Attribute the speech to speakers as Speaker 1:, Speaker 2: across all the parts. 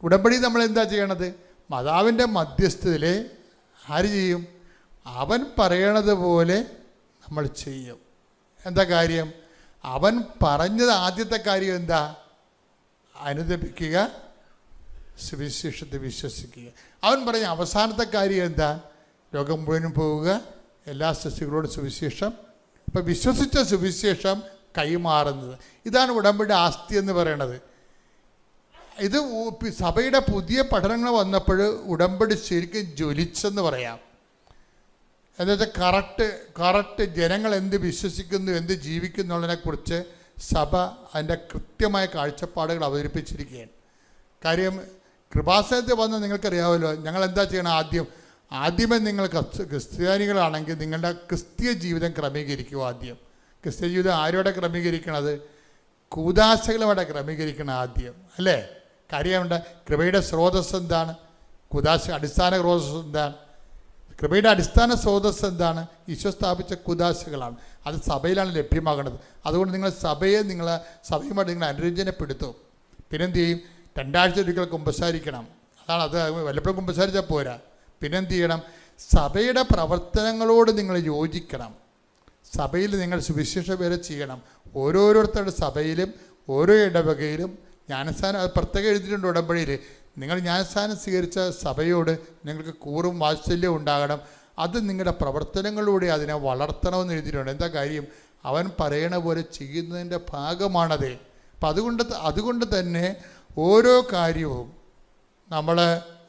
Speaker 1: ഉടമ്പടി നമ്മൾ എന്താ ചെയ്യണത്? മാതാവിൻ്റെ മധ്യസ്ഥതയിൽ ആര് ചെയ്യും? അവൻ പറയണത് പോലെ നമ്മൾ ചെയ്യും. എന്താ കാര്യം? അവൻ പറഞ്ഞത് ആദ്യത്തെ കാര്യം എന്താ? അനുദപിക്കുക, സുവിശേഷത്തെ വിശ്വസിക്കുക. അവൻ പറഞ്ഞ അവസാനത്തെ കാര്യം എന്താ? ലോകം മുഴുവനും പോവുക, എല്ലാ സൃഷ്ടികളോടും സുവിശേഷം. ഇപ്പം വിശ്വസിച്ച സുവിശേഷം കൈമാറുന്നത്. ഇതാണ് ഉടമ്പടി ആസ്തി എന്ന് പറയുന്നത്. ഇത് സഭയുടെ പുതിയ പഠനങ്ങൾ വന്നപ്പോൾ ഉടമ്പടി ശരിക്കും ജ്വലിച്ചെന്ന് പറയാം. എന്താ വെച്ചാൽ കറക്റ്റ് ജനങ്ങൾ എന്ത് വിശ്വസിക്കുന്നു, എന്ത് ജീവിക്കുന്നു എന്നുള്ളതിനെക്കുറിച്ച് സഭ അതിൻ്റെ കൃത്യമായ കാഴ്ചപ്പാടുകൾ അവതരിപ്പിച്ചിരിക്കുകയാണ്. കാര്യം കൃപാസനത്തിൽ വന്ന് നിങ്ങൾക്കറിയാമല്ലോ, ഞങ്ങൾ എന്താ ചെയ്യണം? ആദ്യമേ നിങ്ങൾ ക്രിസ്ത്യാനികളാണെങ്കിൽ നിങ്ങളുടെ ക്രിസ്തീയ ജീവിതം ക്രമീകരിക്കുക. ആദ്യം ക്രിസ്തീയ ജീവിതം ആരോടെ ക്രമീകരിക്കണത്? കൂദാശകളുടെ ക്രമീകരിക്കണം ആദ്യം, അല്ലേ? കാര്യമുണ്ട്. കൃപയുടെ സ്രോതസ് എന്താണ്? അടിസ്ഥാന സ്രോതസ് എന്താണ്? കൃപയുടെ അടിസ്ഥാന സ്രോതസ് എന്താണ്? ഈശോ സ്ഥാപിച്ച കുദാശകളാണ്. അത് സഭയിലാണ് ലഭ്യമാകുന്നത്. അതുകൊണ്ട് നിങ്ങൾ സഭയുമായിട്ട് നിങ്ങൾ അനുരഞ്ജനപ്പെടുത്തും. പിന്നെന്ത് ചെയ്യും? 2 ആഴ്ച ഒരിക്കൽ കുമ്പസാരിക്കണം. അത് വല്ലപ്പോഴും കുമ്പസാരിച്ചാൽ പോരാ. പിന്നെന്ത് ചെയ്യണം? സഭയുടെ പ്രവർത്തനങ്ങളോട് നിങ്ങൾ യോജിക്കണം. സഭയിൽ നിങ്ങൾ സുവിശേഷ വേല ചെയ്യണം. ഓരോരുത്തരുടെ സഭയിലും ഓരോ ഇടവകയിലും ജ്ഞാനസ്ഥാനം, അത് പ്രത്യേകം എഴുതിയിട്ടുണ്ട് ഉടമ്പടിയിൽ. നിങ്ങൾ ജ്ഞാനസ്ഥാനം സ്വീകരിച്ച സഭയോട് നിങ്ങൾക്ക് കൂറും വാത്സല്യവും ഉണ്ടാകണം. അത് നിങ്ങളുടെ പ്രവർത്തനങ്ങളിലൂടെ അതിനെ വളർത്തണമെന്ന് എഴുതിയിട്ടുണ്ട്. എന്താ കാര്യം? അവൻ പറയണ പോലെ ചെയ്യുന്നതിൻ്റെ ഭാഗമാണത്. അപ്പം അതുകൊണ്ട് തന്നെ ഓരോ കാര്യവും നമ്മൾ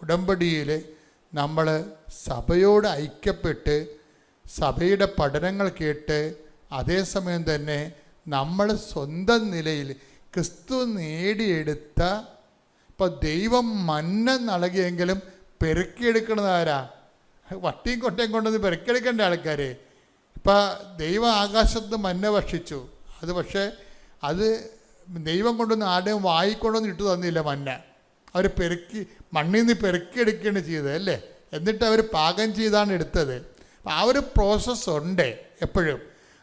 Speaker 1: ഉടമ്പടിയിൽ നമ്മൾ സഭയോട് ഐക്യപ്പെട്ട് സഭയുടെ പഠനങ്ങൾ കേട്ട് അതേസമയം തന്നെ നമ്മൾ സ്വന്തം നിലയിൽ ക്രിസ്തു നേടിയെടുത്ത, ഇപ്പോൾ ദൈവം മന്ന നൽകിയെങ്കിലും പെറുക്കിയെടുക്കുന്നത് ആരാ? വട്ടിയും കൊട്ടയും കൊണ്ടൊന്ന് പെറുക്കിയെടുക്കേണ്ട ആൾക്കാർ. ഇപ്പം ദൈവം ആകാശത്ത് മന്ന ഭക്ഷിച്ചു. പക്ഷേ അത് ദൈവം കൊണ്ടൊന്നും ആരുടെയും വായിക്കൊണ്ടൊന്നും ഇട്ടു തന്നില്ല മന്ന. അവർ മണ്ണിൽ നിന്ന് പെറുക്കിയെടുക്കുകയാണ് ചെയ്തത്, അല്ലേ? എന്നിട്ട് അവർ പാകം ചെയ്താണ് എടുത്തത്. അപ്പം ആ ഒരു പ്രോസസ്സുണ്ട് എപ്പോഴും.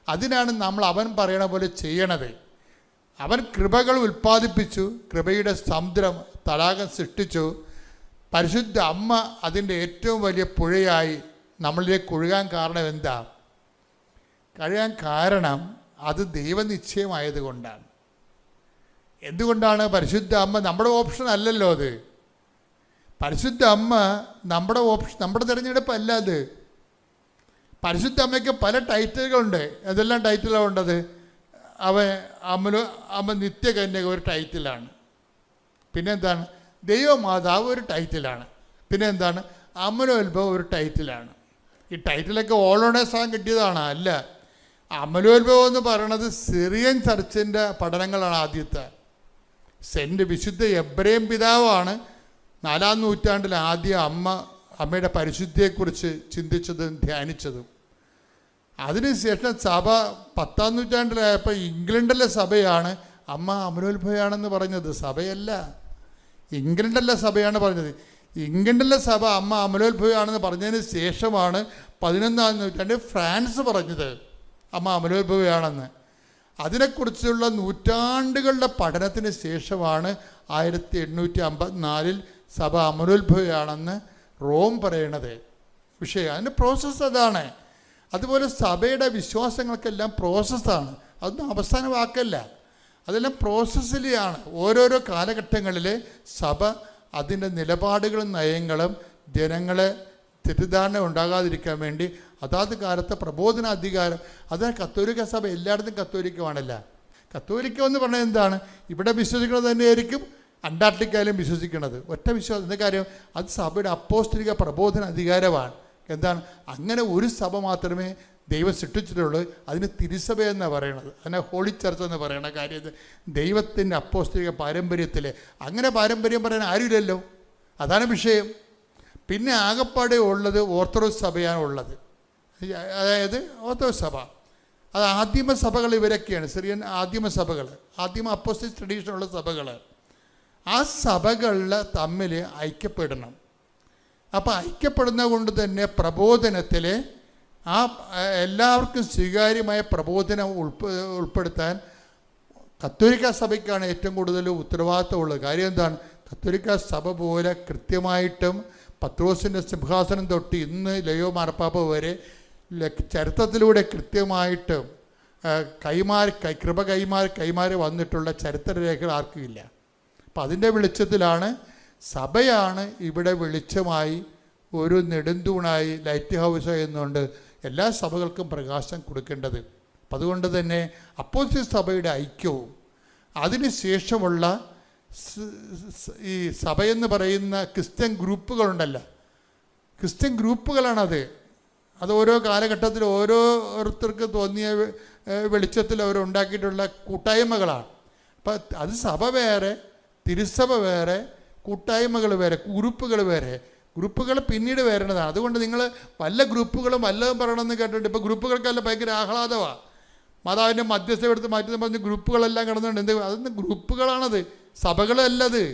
Speaker 1: അതിനാണ് നമ്മൾ അവൻ പറയണ പോലെ ചെയ്യണത്. അവൻ കൃപകൾ ഉൽപ്പാദിപ്പിച്ചു, കൃപയുടെ സമുദ്രം തടാകം സൃഷ്ടിച്ചു. പരിശുദ്ധ അമ്മ അതിൻ്റെ ഏറ്റവും വലിയ പുഴയായി നമ്മളിലേക്ക് ഒഴുകാൻ കാരണം എന്താ? കാരണം അത് ദൈവനിശ്ചയമായതുകൊണ്ടാണ്. എന്തുകൊണ്ടാണ്? പരിശുദ്ധ അമ്മ നമ്മുടെ ഓപ്ഷൻ അല്ലല്ലോ. അത് പരിശുദ്ധ അമ്മ നമ്മുടെ തിരഞ്ഞെടുപ്പല്ല. അത് പരിശുദ്ധ അമ്മയ്ക്ക് പല ടൈറ്റിലുകളുണ്ട്. എന്തെല്ലാം ടൈറ്റിലാണ് ഉണ്ടത്? അമ്മ നിത്യകന്യക ഒരു ടൈറ്റിലാണ്. പിന്നെന്താണ്? ദൈവമാതാവ് ഒരു ടൈറ്റിലാണ്. പിന്നെന്താണ്? അമലോത്ഭവം ഒരു ടൈറ്റിലാണ്. ഈ ടൈറ്റിലൊക്കെ ഓളോണേസാൻ കിട്ടിയതാണ്. അല്ല, അമലോത്ഭവം എന്ന് പറയുന്നത് സിറിയൻ ചർച്ചിൻ്റെ പഠനങ്ങളാണ്. ആദ്യത്തെ വിശുദ്ധ എബ്രേം പിതാവാണ് 4-ാം നൂറ്റാണ്ടിൽ ആദ്യം അമ്മയുടെ പരിശുദ്ധിയെക്കുറിച്ച് ചിന്തിച്ചതും ധ്യാനിച്ചതും. അതിനുശേഷം സഭ 10-ാം നൂറ്റാണ്ടിലായപ്പോൾ ഇംഗ്ലണ്ടിലെ സഭയാണ് അമ്മ അമലോത്ഭവയാണെന്ന് പറഞ്ഞത്. സഭയല്ല, ഇംഗ്ലണ്ടിലെ സഭയാണ് പറഞ്ഞത്. ഇംഗ്ലണ്ടിലെ സഭ അമ്മ അമലോത്ഭവയാണെന്ന് പറഞ്ഞതിന് ശേഷമാണ് 11-ാം നൂറ്റാണ്ടിൽ ഫ്രാൻസ് പറഞ്ഞത് അമ്മ അമലോത്ഭവയാണെന്ന്. അതിനെക്കുറിച്ചുള്ള നൂറ്റാണ്ടുകളുടെ പഠനത്തിന് ശേഷമാണ് 1854 സഭ അമലോത്ഭവയാണെന്ന് റോം പറയണത്. വിഷയം അതിൻ്റെ പ്രോസസ്സ് അതാണ്. അതുപോലെ സഭയുടെ വിശ്വാസങ്ങൾക്കെല്ലാം പ്രോസസ്സാണ്. അതൊന്നും അവസാന വാക്കല്ല, അതെല്ലാം പ്രോസസ്സിലാണ്. ഓരോരോ കാലഘട്ടങ്ങളിൽ സഭ അതിൻ്റെ നിലപാടുകളും നയങ്ങളും ജനങ്ങളെ തെറ്റിദ്ധാരണ ഉണ്ടാകാതിരിക്കാൻ വേണ്ടി അതാത് കാലത്തെ പ്രബോധന അധികാരം. അത് കത്തോലിക്ക സഭ എല്ലായിടത്തും കത്തോലിക്കമാണല്ല. കത്തോലിക്ക എന്ന് പറഞ്ഞാൽ എന്താണ്? ഇവിടെ വിശ്വസിക്കുന്നത് തന്നെയായിരിക്കും അന്റാർട്ടിക്കയിലും വിശ്വസിക്കുന്നത്. ഒറ്റ വിശ്വാസം. എന്താ കാര്യം? അത് സഭയുടെ അപ്പോസ്തലിക പ്രബോധന അധികാരമാണ്. എന്താണ്? അങ്ങനെ ഒരു സഭ മാത്രമേ ദൈവം സൃഷ്ടിച്ചിട്ടുള്ളൂ. അതിന് തിരുസഭയെന്നാണ് പറയണത്. അതിനെ ഹോളി ചർച്ച് എന്ന് പറയണ കാര്യം ദൈവത്തിൻ്റെ അപ്പോസ്തലിക പാരമ്പര്യത്തിൽ. അങ്ങനെ പാരമ്പര്യം പറയാൻ ആരുമില്ലല്ലോ. അതാണ് വിഷയം. പിന്നെ ആകപ്പാടെ ഉള്ളത് ഓർത്തഡോക്സ് സഭയാണ് ഉള്ളത്. അതായത് ഓർത്തഡോക്സ് സഭ, അത് ആദിമസഭകൾ ഇവരൊക്കെയാണ്. സിറിയൻ ആദിമസഭകൾ, ആദിമ അപ്പോസ്തലിക് ട്രഡീഷനുള്ള സഭകൾ. ആ സഭകളിൽ തമ്മിൽ ഐക്യപ്പെടണം. അപ്പോൾ ഐക്യപ്പെടുന്നത് കൊണ്ട് തന്നെ പ്രബോധനത്തിൽ എല്ലാവർക്കും സ്വീകാര്യമായ പ്രബോധനം ഉൾപ്പെടുത്താൻ കത്തോലിക്ക സഭയ്ക്കാണ് ഏറ്റവും കൂടുതൽ ഉത്തരവാദിത്തമുള്ളത്. കാര്യം എന്താണ്? കത്തോലിക്ക സഭ പോലെ കൃത്യമായിട്ടും പത്രോസിൻ്റെ സിംഹാസനം തൊട്ട് ഇന്ന് ലയോ മാർപ്പാപ്പ വരെ ചരിത്രത്തിലൂടെ കൃത്യമായിട്ടും കൃപ കൈമാറി വന്നിട്ടുള്ള ചരിത്രരേഖകൾ ആർക്കും ഇല്ല. അപ്പം അതിൻ്റെ വെളിച്ചത്തിലാണ് സഭയാണ് ഇവിടെ വെളിച്ചമായി ഒരു നെടുന്തൂണായി ലൈറ്റ് ഹൗസ് എന്നുകൊണ്ട് എല്ലാ സഭകൾക്കും പ്രകാശം കൊടുക്കേണ്ടത്. അപ്പം അതുകൊണ്ട് തന്നെ അപ്പോസ്തലിക സഭയുടെ ഐക്യവും അതിനുശേഷമുള്ള ഈ സഭയെന്ന് പറയുന്ന ക്രിസ്ത്യൻ ഗ്രൂപ്പുകളുണ്ടല്ലോ, ക്രിസ്ത്യൻ ഗ്രൂപ്പുകളാണത്. അത് ഓരോ കാലഘട്ടത്തിൽ ഓരോരുത്തർക്ക് തോന്നിയ വെളിച്ചത്തിൽ അവരുണ്ടാക്കിയിട്ടുള്ള കൂട്ടായ്മകളാണ്. അപ്പം അത് സഭ വേറെ, തിരുസഭ വേറെ, കൂട്ടായ്മകൾ വേറെ, ഗ്രൂപ്പുകൾ വേറെ. ഗ്രൂപ്പുകൾ പിന്നീട് വരേണ്ടതാണ്. അതുകൊണ്ട് നിങ്ങൾ വല്ല ഗ്രൂപ്പുകളും വല്ലതും പറയണമെന്ന് കേട്ടിട്ട് ഇപ്പോൾ ഗ്രൂപ്പുകൾക്കല്ല ഭയങ്കര ആഹ്ലാദമാണ്. മാതാവിൻ്റെ മധ്യസ്ഥ എടുത്ത് മാറ്റി പറഞ്ഞ് ഗ്രൂപ്പുകളെല്ലാം കിടന്നുണ്ട്. എന്ത് അതൊന്നും ഗ്രൂപ്പുകളാണത്, സഭകളല്ലത്.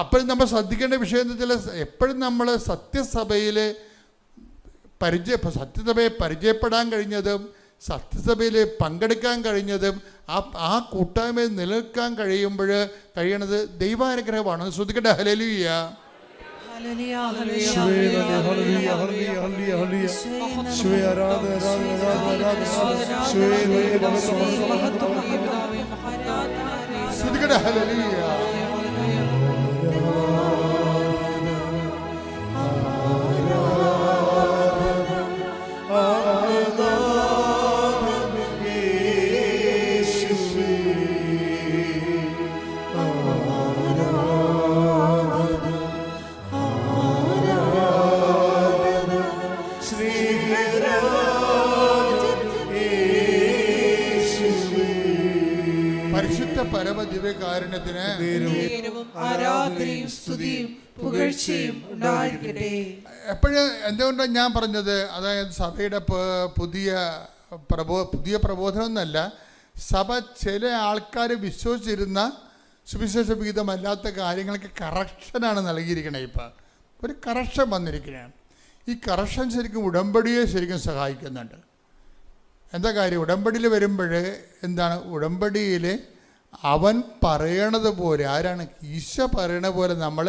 Speaker 1: അപ്പോഴും നമ്മൾ ശ്രദ്ധിക്കേണ്ട വിഷയം എന്ന് വെച്ചാൽ എപ്പോഴും നമ്മൾ സത്യസഭയിൽ സത്യസഭയെ പരിചയപ്പെടാൻ കഴിഞ്ഞതും സത്യസഭയിൽ പങ്കെടുക്കാൻ കഴിഞ്ഞതും ആ കൂട്ടായ്മയിൽ നിലനിൽക്കാൻ കഴിയണത് ദൈവാനുഗ്രഹമാണ്. ശ്രദ്ധിക്കട്ടെ. ഹല്ലേലൂയ. ശ്രദ്ധിക്കട്ടെ. ഹല്ലേലൂയ. പരിശുദ്ധ പരമദിവ്യകാരുണ്യത്തിന് ആരാധനയും സ്തുതിയും പുകഴ്ചയും ഉണ്ടായിരിക്കട്ടെ. എപ്പോഴും എന്തുകൊണ്ടാണ് ഞാൻ പറഞ്ഞത്, അതായത് സഭയുടെ പുതിയ പ്രബോധനം എന്നല്ല, സഭ ചില ആൾക്കാർ വിശ്വസിച്ചിരുന്ന സുവിശേഷ വിഹിതമല്ലാത്ത കാര്യങ്ങൾക്ക് കറക്ഷനാണ് നൽകിയിരിക്കണേ. ഇപ്പം ഒരു കറക്ഷൻ വന്നിരിക്കുകയാണ്. ഈ കറക്ഷൻ ശരിക്കും ഉടമ്പടിയെ ശരിക്കും സഹായിക്കുന്നുണ്ട്. എന്താ കാര്യം? ഉടമ്പടിയിൽ വരുമ്പോൾ എന്താണ്, ഉടമ്പടിയിൽ അവൻ പറയണത് പോലെ, ആരാണ്? ഈശോ പറയണ പോലെ നമ്മൾ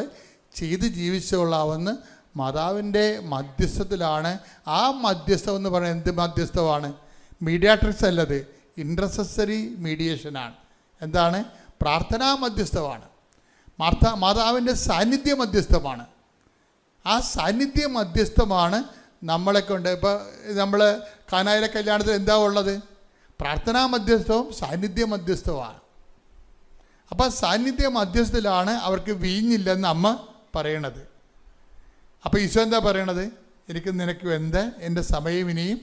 Speaker 1: ചെയ്ത് ജീവിച്ചുകൊള്ളാമെന്ന് മാതാവിൻ്റെ മധ്യസ്ഥത്തിലാണ്. ആ മധ്യസ്ഥം എന്ന് പറയുന്നത് എന്ത് മധ്യസ്ഥമാണ്? മീഡിയാട്രിക്സ് അല്ലത്, ഇൻട്രസസറി മീഡിയേഷനാണ്. എന്താണ്? പ്രാർത്ഥനാ മധ്യസ്ഥമാണ്. മാതാവിൻ്റെ സാന്നിധ്യ മധ്യസ്ഥമാണ്. ആ സാന്നിധ്യ മധ്യസ്ഥമാണ് നമ്മളെ കൊണ്ട്. ഇപ്പോൾ നമ്മൾ കാനായിലെ കല്യാണത്തിൽ എന്താ ഉള്ളത്? പ്രാർത്ഥനാ മധ്യസ്ഥവും സാന്നിധ്യ മധ്യസ്ഥവുമാണ്. അപ്പോൾ സാന്നിധ്യ മധ്യസ്ഥത്തിലാണ് അവർക്ക് വീഞ്ഞില്ലെന്ന് അമ്മ പറയണത്. അപ്പോൾ ഈശോ എന്താ പറയണത്? എനിക്ക് നിനക്ക് എന്ത്, എൻ്റെ സമയം ഇനിയും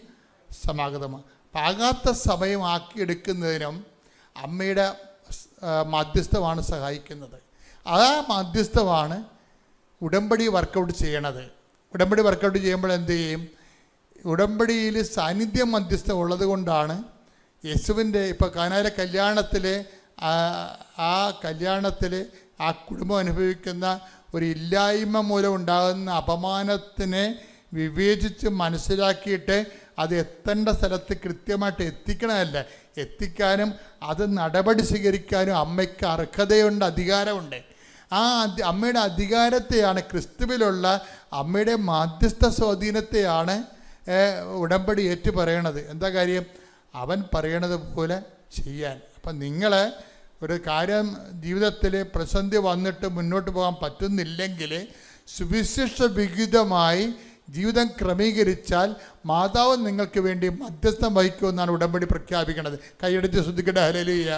Speaker 1: സമാഗതമാണ്. പാകാത്ത സമയമാക്കിയെടുക്കുന്നതിനും അമ്മയുടെ മധ്യസ്ഥമാണ് സഹായിക്കുന്നത്. ആ മധ്യസ്ഥമാണ് ഉടമ്പടി വർക്കൗട്ട് ചെയ്യണത്. ഉടമ്പടി വർക്കൗട്ട് ചെയ്യുമ്പോൾ എന്ത് ചെയ്യും? ഉടമ്പടിയിൽ സാന്നിധ്യം മധ്യസ്ഥം ഉള്ളത് കൊണ്ടാണ് യേശുവിൻ്റെ ഇപ്പോൾ കാനായിലെ കല്യാണത്തിൽ ആ കുടുംബം അനുഭവിക്കുന്ന ഒരു ഇല്ലായ്മ മൂലം ഉണ്ടാകുന്ന അപമാനത്തിനെ വിവേചിച്ച് മനസ്സിലാക്കിയിട്ട് അത് എത്തേണ്ട സ്ഥലത്ത് കൃത്യമായിട്ട് എത്തിക്കണമല്ല, എത്തിക്കാനും അത് നടപടി സ്വീകരിക്കാനും അമ്മയ്ക്ക് അർഹതയുണ്ട്, അധികാരമുണ്ട്. ആ അമ്മയുടെ അധികാരത്തെയാണ്, ക്രിസ്തുവിലുള്ള അമ്മയുടെ മാധ്യസ്ഥ സ്വാധീനത്തെയാണ് ഉടമ്പടി ഏറ്റു പറയണത്. എന്താ കാര്യം? അവൻ പറയണത് പോലെ ചെയ്യാൻ. അപ്പം നിങ്ങൾ ഒരു കാര്യം ജീവിതത്തിൽ പ്രതിസന്ധി വന്നിട്ട് മുന്നോട്ട് പോകാൻ പറ്റുന്നില്ലെങ്കിൽ സുവിശേഷ വിഹിതമായി ജീവിതം ക്രമീകരിച്ചാൽ മാതാവ് നിങ്ങൾക്ക് വേണ്ടി മധ്യസ്ഥം വഹിക്കുമെന്നാണ് ഉടമ്പടി പ്രഖ്യാപിക്കുന്നത്. കൈയടിച്ച് ശ്രദ്ധിക്കട്ടെ. ഹല്ലേലൂയ.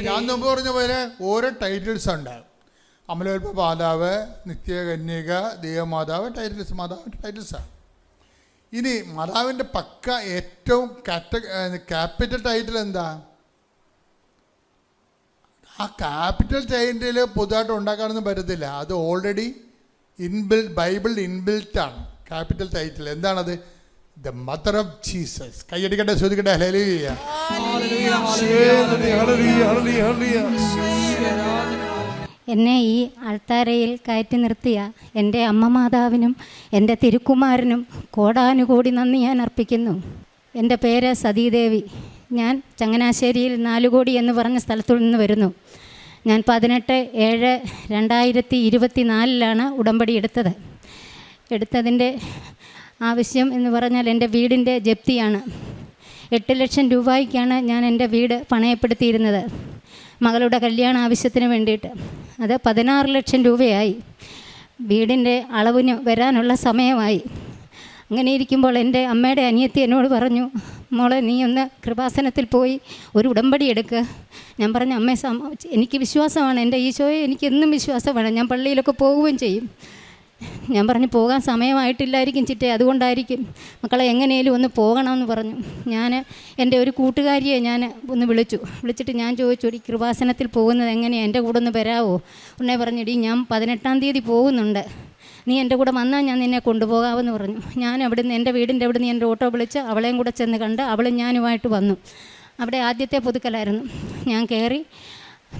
Speaker 1: ഞാൻ മുമ്പ് പറഞ്ഞ പോലെ ഓരോ ടൈറ്റിൽസ് ഉണ്ട്. അമലോത്ഭവ മാതാവ്, നിത്യകന്യക, ദേവമാതാവ്, ടൈറ്റിൽസാണ്. ഇനി മാതാവിൻ്റെ പക്ക ഏറ്റവും ക്യാപിറ്റൽ ടൈറ്റിൽ എന്താ? ആ ക്യാപിറ്റൽ ടൈറ്റിൽ പുതുതായിട്ട് ഉണ്ടാക്കാനൊന്നും പറ്റത്തില്ല. അത് ഓൾറെഡി ബൈബിൾ ഇൻബിൽറ്റാണ് ക്യാപിറ്റൽ ടൈറ്റിൽ. എന്താണത്? The mother of Jesus. കൈയടിക്കട്ടെ, ശ്രദ്ധിക്കട്ടെ. ഹല്ലേലൂയ.
Speaker 2: എന്നെ ഈ അൾത്താരയിൽ കയറ്റി നിർത്തിയ എൻ്റെ അമ്മ മാതാവിനും എൻ്റെ തിരുക്കുമാരനും കോടാനുകോടി നന്ദി ഞാൻ അർപ്പിക്കുന്നു. എൻ്റെ പേര് സതീദേവി. ഞാൻ ചങ്ങനാശ്ശേരിയിൽ 4 കോടി എന്ന് പറഞ്ഞ സ്ഥലത്തു നിന്ന് വരുന്നു. ഞാൻ 18/7/2024 ഉടമ്പടി എടുത്തതിൻ്റെ ആവശ്യം എന്ന് പറഞ്ഞാൽ എൻ്റെ വീടിൻ്റെ ജപ്തിയാണ്. 8 ലക്ഷം രൂപയ്ക്കാണ് ഞാൻ എൻ്റെ വീട് പണയപ്പെടുത്തിയിരുന്നത് മകളുടെ കല്യാണ ആവശ്യത്തിന് വേണ്ടിയിട്ട്. അത് 16 ലക്ഷം രൂപയായി. വീടിൻ്റെ അളവിന് വരാനുള്ള സമയമായി. അങ്ങനെ ഇരിക്കുമ്പോൾ എൻ്റെ അമ്മയുടെ അനിയത്തി എന്നോട് പറഞ്ഞു, മോളെ നീ ഒന്ന് കൃപാസനത്തിൽ പോയി ഒരു ഉടമ്പടി എടുക്കുക. ഞാൻ പറഞ്ഞു, അമ്മേ എനിക്ക് വിശ്വാസമാണ്, എൻ്റെ ഈശോയെ എനിക്ക് എന്നും വിശ്വാസമാണ്, ഞാൻ പള്ളിയിലൊക്കെ പോവുകയും ചെയ്യും. ഞാൻ പറഞ്ഞു, പോകാൻ സമയമായിട്ടില്ലായിരിക്കും ചിറ്റേ, അതുകൊണ്ടായിരിക്കും. മക്കളെ എങ്ങനെയും ഒന്ന് പോകണമെന്ന് പറഞ്ഞു. ഞാൻ എൻ്റെ ഒരു കൂട്ടുകാരിയെ ഞാൻ ഒന്ന് വിളിച്ചിട്ട് ഞാൻ ചോദിച്ചു, ഈ കൃപാസനത്തിൽ പോകുന്നത് എങ്ങനെയാണ്, എൻ്റെ കൂടെ ഒന്ന് വരാമോ? ഉടനെ പറഞ്ഞിടി, ഞാൻ 18-ാം തീയതി പോകുന്നുണ്ട്, നീ എൻ്റെ കൂടെ വന്നാൽ ഞാൻ നിന്നെ കൊണ്ടുപോകാമെന്ന് പറഞ്ഞു. ഞാൻ അവിടുന്ന് എൻ്റെ വീടിൻ്റെ അവിടുന്ന് എൻ്റെ ഓട്ടോ വിളിച്ച് അവളെയും കൂടെ ചെന്ന് കണ്ട് അവളും ഞാനുമായിട്ട് വന്നു. അവിടെ ആദ്യത്തെ പുതുക്കലായിരുന്നു. ഞാൻ കയറി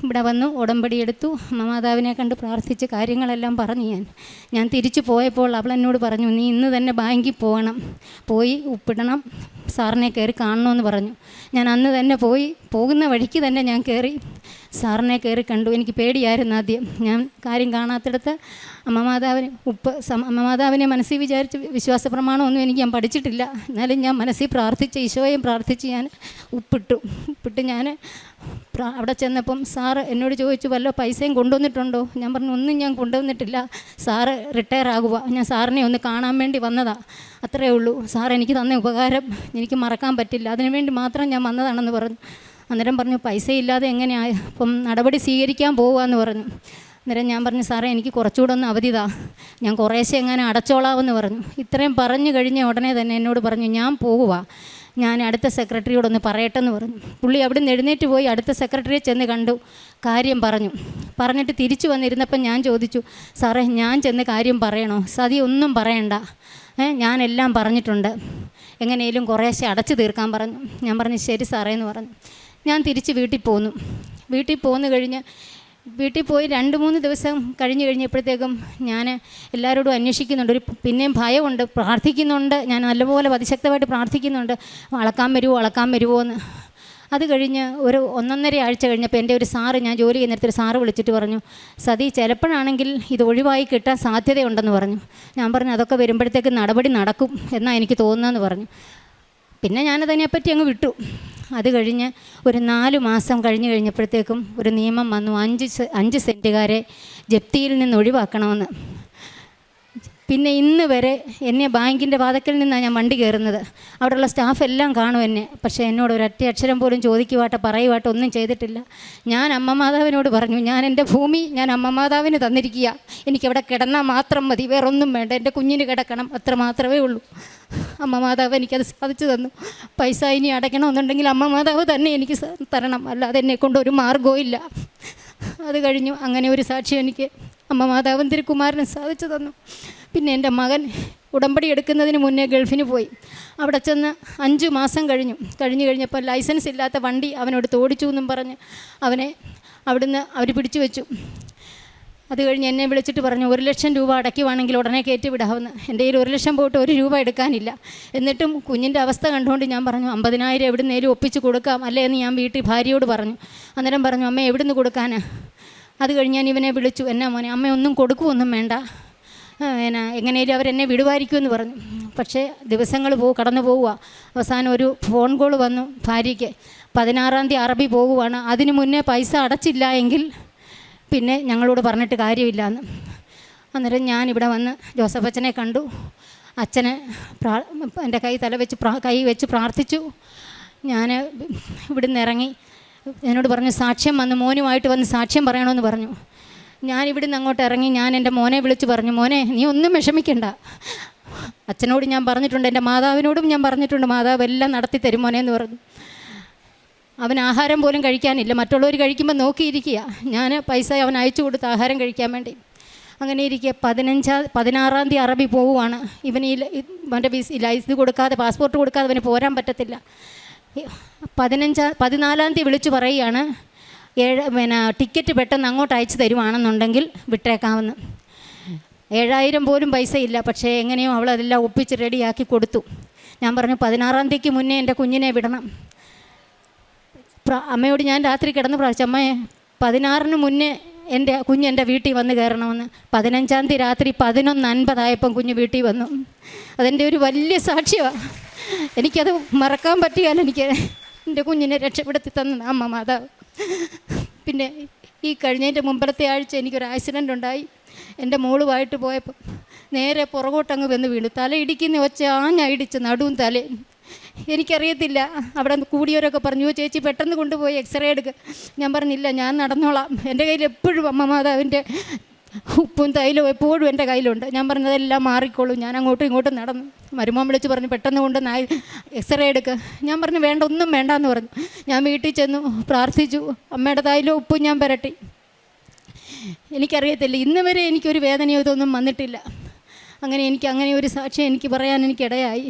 Speaker 2: ഇവിടെ വന്നു, ഉടമ്പടി എടുത്തു, മാതാവിനെ കണ്ട് പ്രാർത്ഥിച്ച് കാര്യങ്ങളെല്ലാം പറഞ്ഞു. ഞാൻ തിരിച്ചു പോയപ്പോൾ അവൾ എന്നോട് പറഞ്ഞു, നീ ഇന്ന് തന്നെ ബാങ്കിൽ പോയി ഒപ്പിടണം, സാറിനെ കയറി കാണണമെന്ന് പറഞ്ഞു. ഞാൻ അന്ന് തന്നെ പോകുന്ന വഴിക്ക് തന്നെ ഞാൻ കയറി സാറിനെ കയറി കണ്ടു. എനിക്ക് പേടിയായിരുന്നു ആദ്യം. ഞാൻ കാര്യം കാണാത്തിടത്ത് അമ്മമാതാവിനെ മനസ്സിൽ വിചാരിച്ച് വിശ്വാസ പ്രമാണമൊന്നും ഞാൻ പഠിച്ചിട്ടില്ല. എന്നാലും ഞാൻ മനസ്സിൽ പ്രാർത്ഥിച്ച് ഈശോയും പ്രാർത്ഥിച്ച് ഞാൻ ഉപ്പിട്ട് ഞാൻ അവിടെ ചെന്നപ്പം സാറ് എന്നോട് ചോദിച്ചു, വല്ല പൈസയും കൊണ്ടുവന്നിട്ടുണ്ടോ? ഞാൻ പറഞ്ഞു, ഒന്നും ഞാൻ കൊണ്ടുവന്നിട്ടില്ല, സാറ് റിട്ടയർ ആകുക, ഞാൻ സാറിനെ ഒന്ന് കാണാൻ വേണ്ടി വന്നതാണ്, അത്രയേ ഉള്ളൂ. സാർ എനിക്ക് തന്ന ഉപകാരം എനിക്ക് മറക്കാൻ പറ്റില്ല, അതിനുവേണ്ടി മാത്രം ഞാൻ വന്നതാണെന്ന് പറഞ്ഞു. അന്നേരം പറഞ്ഞു, പൈസയില്ലാതെ എങ്ങനെയാണ്, അപ്പം നടപടി സ്വീകരിക്കാൻ പോവുകയെന്ന് പറഞ്ഞു. അന്നേരം ഞാൻ പറഞ്ഞു, സാറേ എനിക്ക് കുറച്ചുകൂടെ ഒന്ന് അവധിതാ, ഞാൻ കുറേശ്ശെ എങ്ങനെ അടച്ചോളാമെന്ന് പറഞ്ഞു. ഇത്രയും പറഞ്ഞു കഴിഞ്ഞ ഉടനെ തന്നെ എന്നോട് പറഞ്ഞു, ഞാൻ പോകുക, ഞാൻ അടുത്ത സെക്രട്ടറിയോടൊന്ന് പറയട്ടെന്ന് പറഞ്ഞു. പുള്ളി അവിടെ നിന്ന് എഴുന്നേറ്റ് പോയി അടുത്ത സെക്രട്ടറിയെ ചെന്ന് കണ്ടു, കാര്യം പറഞ്ഞിട്ട് തിരിച്ചു വന്നിരുന്നപ്പം ഞാൻ ചോദിച്ചു, സാറേ ഞാൻ ചെന്ന് കാര്യം പറയണോ? സതി ഒന്നും പറയണ്ട, ഞാനെല്ലാം പറഞ്ഞിട്ടുണ്ട്, എങ്ങനെയും കുറേശ്ശെ അടച്ചു തീർക്കാൻ പറഞ്ഞു. ഞാൻ പറഞ്ഞു, ശരി സാറേ എന്ന് പറഞ്ഞു. ഞാൻ തിരിച്ച് വീട്ടിൽ പോന്നു വീട്ടിൽ പോയി 2-3 ദിവസം കഴിഞ്ഞപ്പോഴത്തേക്കും ഞാൻ എല്ലാവരോടും അന്വേഷിക്കുന്നുണ്ട്. പിന്നെയും ഭയമുണ്ട്, പ്രാർത്ഥിക്കുന്നുണ്ട്, ഞാൻ നല്ലപോലെ അതിശക്തമായിട്ട് പ്രാർത്ഥിക്കുന്നുണ്ട്, അളക്കാൻ വരുമോ എന്ന്. അത് കഴിഞ്ഞ് ഒരു 1.5 ആഴ്ച കഴിഞ്ഞപ്പോൾ എൻ്റെ ഒരു സാറ്, ഞാൻ ജോലി ചെയ്യുന്നിടത്തൊരു സാറ് വിളിച്ചിട്ട് പറഞ്ഞു, സതി ചിലപ്പോഴാണെങ്കിൽ ഇത് ഒഴിവായി കിട്ടാൻ സാധ്യതയുണ്ടെന്ന് പറഞ്ഞു. ഞാൻ പറഞ്ഞു, അതൊക്കെ വരുമ്പോഴത്തേക്ക് നടപടി നടക്കും എന്നാണ് എനിക്ക് തോന്നുന്നതെന്ന് പറഞ്ഞു. പിന്നെ ഞാനതിനെപ്പറ്റി അങ്ങ് വിട്ടു. അത് കഴിഞ്ഞ് ഒരു 4 മാസം കഴിഞ്ഞപ്പോഴത്തേക്കും ഒരു നിയമം വന്നു, 5 സെൻറ്റുകാരെ ജപ്തിയിൽ നിന്ന് ഒഴിവാക്കണമെന്ന്. പിന്നെ ഇന്ന് വരെ എന്നെ ബാങ്കിൻ്റെ വാതിക്കൽ നിന്നാണ് ഞാൻ വണ്ടി കയറുന്നത്. അവിടെയുള്ള സ്റ്റാഫ് എല്ലാം കാണും എന്നെ, പക്ഷേ എന്നോട് ഒരൊറ്റ അക്ഷരം പോലും പറയുവാട്ടോ ഒന്നും ചെയ്തിട്ടില്ല. ഞാൻ അമ്മ മാതാവിനോട് പറഞ്ഞു, ഞാൻ എൻ്റെ ഭൂമി ഞാൻ അമ്മ മാതാവിന് തന്നിരിക്കുക, എനിക്കവിടെ കിടന്നാൽ മാത്രം മതി, വേറൊന്നും വേണ്ട, എൻ്റെ കുഞ്ഞിന് കിടക്കണം, അത്ര മാത്രമേ ഉള്ളൂ. അമ്മ മാതാവ് എനിക്കത് സാധിച്ചു തന്നു. പൈസ ഇനി അടയ്ക്കണമെന്നുണ്ടെങ്കിൽ അമ്മ മാതാവ് തന്നെ എനിക്ക് തരണം, അല്ലാതെ എന്നെക്കൊണ്ട് ഒരു മാർഗ്ഗവും ഇല്ല. അത് കഴിഞ്ഞു. അങ്ങനെ ഒരു സാക്ഷ്യം എനിക്ക് അമ്മ മാതാവും തിരുക്കുമാരനും സാധിച്ചു തന്നു. പിന്നെ എൻ്റെ മകൻ ഉടമ്പടി എടുക്കുന്നതിന് മുന്നേ ഗൾഫിന് പോയി. അവിടെ ചെന്ന് 5 മാസം കഴിഞ്ഞപ്പോൾ ലൈസൻസ് ഇല്ലാത്ത വണ്ടി അവനോട് ഓടിച്ചു എന്നും പറഞ്ഞ് അവനെ അവിടുന്ന് അവർ പിടിച്ചു വെച്ചു. അത് കഴിഞ്ഞ് എന്നെ വിളിച്ചിട്ട് പറഞ്ഞു, 1 ലക്ഷം രൂപ അടയ്ക്കുവാണെങ്കിൽ ഉടനെ കയറ്റി വിടാമെന്ന്. എൻ്റെ കയ്യിൽ 1 ലക്ഷം പോയിട്ട് 1 രൂപ എടുക്കാനില്ല. എന്നിട്ടും കുഞ്ഞിൻ്റെ അവസ്ഥ കണ്ടുകൊണ്ട് ഞാൻ പറഞ്ഞു, 50,000 എവിടുന്നേലും ഒപ്പിച്ച് കൊടുക്കാം അല്ലേ എന്ന് ഞാൻ വീട്ടിൽ ഭാര്യയോട് പറഞ്ഞു. അന്നേരം പറഞ്ഞു, അമ്മ എവിടുന്ന് കൊടുക്കാനാ? അത് കഴിഞ്ഞ് ഞാൻ ഇവനെ വിളിച്ചു, എന്നാ മോനെ, അമ്മ ഒന്നും കൊടുക്കുമൊന്നും വേണ്ട, എങ്ങനെയും അവരെന്നെ വിടുവായിരിക്കുമെന്ന് പറഞ്ഞു. പക്ഷേ ദിവസങ്ങൾ കടന്നു പോവുക. അവസാനം ഒരു ഫോൺ കോൾ വന്നു ഭാര്യയ്ക്ക്, 16-ാം തീയതി അറബി പോകുവാണ്, അതിന് മുന്നേ പൈസ അടച്ചില്ല എങ്കിൽ പിന്നെ ഞങ്ങളോട് പറഞ്ഞിട്ട് കാര്യമില്ലയെന്ന്. അന്നേരം ഞാനിവിടെ വന്ന് ജോസഫ് അച്ഛനെ കണ്ടു. അച്ഛനെ എൻ്റെ കൈ വെച്ച് പ്രാർത്ഥിച്ചു. ഞാൻ ഇവിടുന്ന് ഇറങ്ങി. എന്നോട് പറഞ്ഞു, സാക്ഷ്യം വന്നു, മോനുമായിട്ട് വന്ന് സാക്ഷ്യം പറയണമെന്ന് പറഞ്ഞു. ഞാൻ ഇവിടുന്ന് അങ്ങോട്ട് ഇറങ്ങി. ഞാൻ എൻ്റെ മോനെ വിളിച്ച് പറഞ്ഞു, മോനെ നീ ഒന്നും വിഷമിക്കണ്ട, അച്ഛനോട് ഞാൻ പറഞ്ഞിട്ടുണ്ട്, എൻ്റെ മാതാവിനോടും ഞാൻ പറഞ്ഞിട്ടുണ്ട്, മാതാവ് എല്ലാം നടത്തി തരും മോനെ എന്ന് പറഞ്ഞു. അവൻ ആഹാരം പോലും കഴിക്കാനില്ല, മറ്റുള്ളവർ കഴിക്കുമ്പോൾ നോക്കിയിരിക്കുക. ഞാൻ പൈസ അവൻ അയച്ചു കൊടുത്ത് ആഹാരം കഴിക്കാൻ വേണ്ടി. അങ്ങനെ ഇരിക്കുക 16-ാം തീയതി അറബി പോവുകയാണ്. ഇവന് അവൻ്റെ ഇത് കൊടുക്കാതെ, പാസ്പോർട്ട് കൊടുക്കാതെ അവന് പോരാൻ പറ്റത്തില്ല. 14-ാം തീയതി വിളിച്ചു പറയുകയാണ്, ടിക്കറ്റ് പെട്ടെന്ന് അങ്ങോട്ട് അയച്ചു തരുവാണെന്നുണ്ടെങ്കിൽ വിട്ടേക്കാമെന്ന്. 7,000 പോലും പൈസ ഇല്ല. പക്ഷേ എങ്ങനെയോ അവളതെല്ലാം ഒപ്പിച്ച് റെഡിയാക്കി കൊടുത്തു. ഞാൻ പറഞ്ഞു 16-ാം തീയതിക്ക് മുന്നേ എൻ്റെ കുഞ്ഞിനെ വിടണം. അമ്മയോട് ഞാൻ രാത്രി കിടന്ന് പ്രാർത്ഥിച്ചു, അമ്മയെ 16-ന് മുന്നേ എൻ്റെ കുഞ്ഞ് എൻ്റെ വീട്ടിൽ വന്ന് കയറണമെന്ന്. 15-ാം തീയതി രാത്രി 11:50 കുഞ്ഞ് വീട്ടിൽ വന്നു. അതെൻ്റെ ഒരു വലിയ സാക്ഷ്യമാണ്. എനിക്കത് മറക്കാൻ പറ്റുകയല്ല. എനിക്ക് എൻ്റെ കുഞ്ഞിനെ രക്ഷപ്പെടുത്തി തന്ന അമ്മ മാതാവ്. പിന്നെ ഈ കഴിഞ്ഞതിൻ്റെ മുമ്പത്തെ ആഴ്ച എനിക്കൊരു ആക്സിഡൻ്റ് ഉണ്ടായി. എൻ്റെ മോളുമായിട്ട് പോയപ്പോൾ നേരെ പുറകോട്ടങ്ങ് വന്ന് വീണു. തല ഇടിക്കുന്ന ഒച്ച ആഞ്ഞടിച്ച് നടുവും തലയും. എനിക്കറിയത്തില്ല. അവിടെ കൂടിയവരൊക്കെ പറഞ്ഞു, ചേച്ചി പെട്ടെന്ന് കൊണ്ടുപോയി എക്സ്റേ എടുക്കുക. ഞാൻ പറഞ്ഞില്ല, ഞാൻ നടന്നോളാം. എൻ്റെ കയ്യിൽ എപ്പോഴും അമ്മ മാതാവിൻ്റെ ഉപ്പും തൈലവും എപ്പോഴും എൻ്റെ കയ്യിലുണ്ട്. ഞാൻ പറഞ്ഞതെല്ലാം മാറിക്കോളൂ. ഞാൻ അങ്ങോട്ടും ഇങ്ങോട്ടും നടന്നു. മരുമോൻ വിളിച്ച് പറഞ്ഞു, പെട്ടെന്ന് കൊണ്ട് എക്സ്റേ എടുക്കുക. ഞാൻ പറഞ്ഞു വേണ്ട, ഒന്നും വേണ്ടാന്ന് പറഞ്ഞു. ഞാൻ വീട്ടിൽ ചെന്നു പ്രാർത്ഥിച്ചു. അമ്മയുടെ തൈലവും ഉപ്പും ഞാൻ പുരട്ടി. എനിക്കറിയത്തില്ല, ഇന്ന് വരെ എനിക്കൊരു വേദനയോ ഇതൊന്നും വന്നിട്ടില്ല. അങ്ങനെ ഒരു സാക്ഷ്യം എനിക്ക് പറയാൻ എനിക്കിടയായി.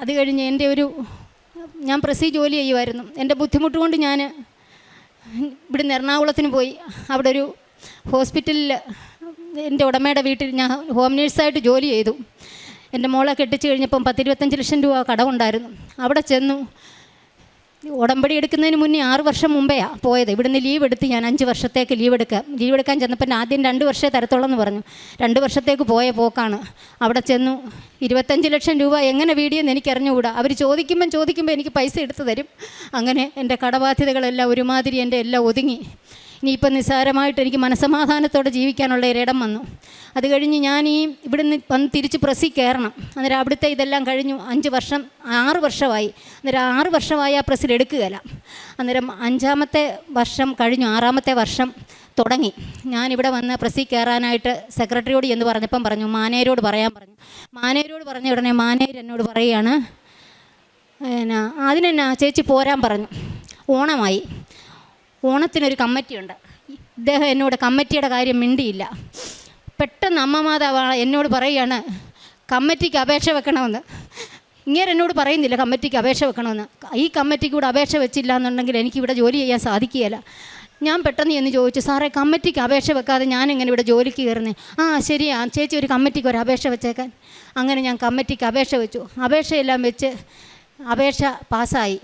Speaker 2: അത് കഴിഞ്ഞ് ഞാൻ പ്രസി ജോലി ചെയ്യുമായിരുന്നു. എൻ്റെ ബുദ്ധിമുട്ട് കൊണ്ട് ഞാൻ ഇവിടുന്ന് എറണാകുളത്തിന് പോയി. അവിടെ ഒരു ഹോസ്പിറ്റലിൽ എൻ്റെ ഉടമയുടെ വീട്ടിൽ ഞാൻ ഹോം നേഴ്സായിട്ട് ജോലി ചെയ്തു. എൻ്റെ മോളെ കെട്ടിച്ച് കഴിഞ്ഞപ്പം 10-25 ലക്ഷം രൂപ കടമുണ്ടായിരുന്നു. അവിടെ ചെന്നു. ഉടമ്പടി എടുക്കുന്നതിന് മുന്നേ 6 വർഷം മുമ്പെയാണ് പോയത്. ഇവിടുന്ന് ലീവ് എടുത്ത് ഞാൻ 5 വർഷത്തേക്ക് ലീവ് എടുക്കാൻ ചെന്നപ്പോൾ ആദ്യം 2 വർഷമേ തരത്തുള്ളൂ എന്ന് പറഞ്ഞു. 2 വർഷത്തേക്ക് പോയ പോക്കാണ്. അവിടെ ചെന്നു. 25 ലക്ഷം രൂപ എങ്ങനെ വീടിയെന്ന് എനിക്കറിഞ്ഞുകൂടാ. അവർ ചോദിക്കുമ്പോൾ എനിക്ക് പൈസ എടുത്തു തരും. അങ്ങനെ എൻ്റെ കടബാധ്യതകളെല്ലാം ഒരുമാതിരി എൻ്റെ എല്ലാം ഒതുങ്ങി. ഇനിയിപ്പം നിസ്സാരമായിട്ട് എനിക്ക് മനസ്സമാധാനത്തോടെ ജീവിക്കാനുള്ള ഒരിടം വന്നു. അത് കഴിഞ്ഞ് ഞാൻ ഇവിടുന്ന് വന്ന് തിരിച്ച് പ്രസി കയറണം. അന്നേരം അവിടുത്തെ ഇതെല്ലാം കഴിഞ്ഞു. 6 വർഷമായി. അന്നേരം 6 വർഷമായി ആ പ്രസിൽ എടുക്കുകയില്ല. അന്നേരം 5-ാമത്തെ വർഷം കഴിഞ്ഞു. 6-ാമത്തെ വർഷം തുടങ്ങി. ഞാനിവിടെ വന്ന് പ്രസി കയറാനായിട്ട് സെക്രട്ടറിയോട് എന്ന് പറഞ്ഞപ്പം പറഞ്ഞു, മാനേജരോട് പറയാൻ പറഞ്ഞു. മാനേജരോട് പറഞ്ഞ ഉടനെ മാനേജർ എന്നോട് പറയുകയാണ്, അതിനെന്നാ ചേച്ചി പോരാൻ പറഞ്ഞു. ഓണമായി. ഓണത്തിനൊരു കമ്മിറ്റിയുണ്ട്. ഇദ്ദേഹം എന്നോട് കമ്മിറ്റിയുടെ കാര്യം മിണ്ടിയില്ല. പെട്ടെന്ന് അമ്മ മാതാവ് എന്നോട് പറയുകയാണ്, കമ്മിറ്റിക്ക് അപേക്ഷ വെക്കണമെന്ന്. ഇങ്ങനെ എന്നോട് പറയുന്നില്ല കമ്മിറ്റിക്ക് അപേക്ഷ വെക്കണമെന്ന്. ഈ കമ്മിറ്റിക്ക് കൂടെ അപേക്ഷ വെച്ചില്ല എന്നുണ്ടെങ്കിൽ എനിക്കിവിടെ ജോലി ചെയ്യാൻ സാധിക്കുകയില്ല. ഞാൻ പെട്ടെന്ന് എന്ന് ചോദിച്ചു, സാറേ കമ്മിറ്റിക്ക് അപേക്ഷ വെക്കാതെ ഞാനിങ്ങനെ ഇവിടെ ജോലിക്ക് കയറുന്നത്? ശരിയാ ചേച്ചി, ഒരു കമ്മിറ്റിക്ക് ഒരു അപേക്ഷ വെച്ചേക്കാൻ. അങ്ങനെ ഞാൻ കമ്മിറ്റിക്ക് അപേക്ഷ വെച്ചു. അപേക്ഷയെല്ലാം വെച്ച് അപേക്ഷ പാസ്സായി.